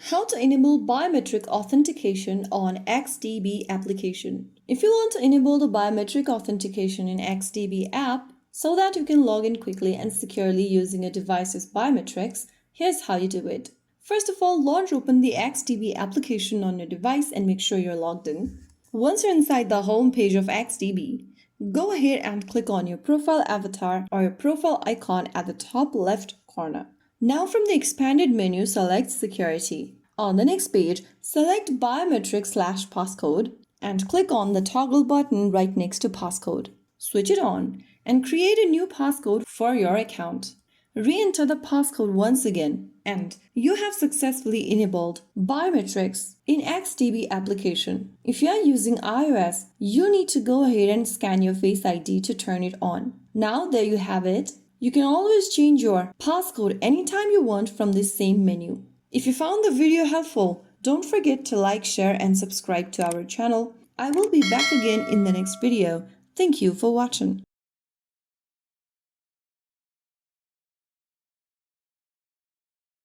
How to enable biometric authentication on XTB application. If you want to enable the biometric authentication in XTB app so that you can log in quickly and securely using a device's biometrics, here's how you do it. First of all, launch open the XTB application on your device and make sure you're logged in. Once you're inside the home page of XTB, go ahead and click on your profile avatar or your profile icon at the top left corner. Now from the expanded menu, select Security. On the next page, select Biometric/passcode and click on the toggle button right next to passcode. Switch it on and create a new passcode for your account. Re-enter the passcode once again and you have successfully enabled biometrics in XTB application. If you are using iOS, you need to go ahead and scan your Face ID to turn it on. Now there you have it. You can always change your passcode anytime you want from this same menu. If you found the video helpful, don't forget to like, share and subscribe to our channel. I will be back again in the next video. Thank you for watching.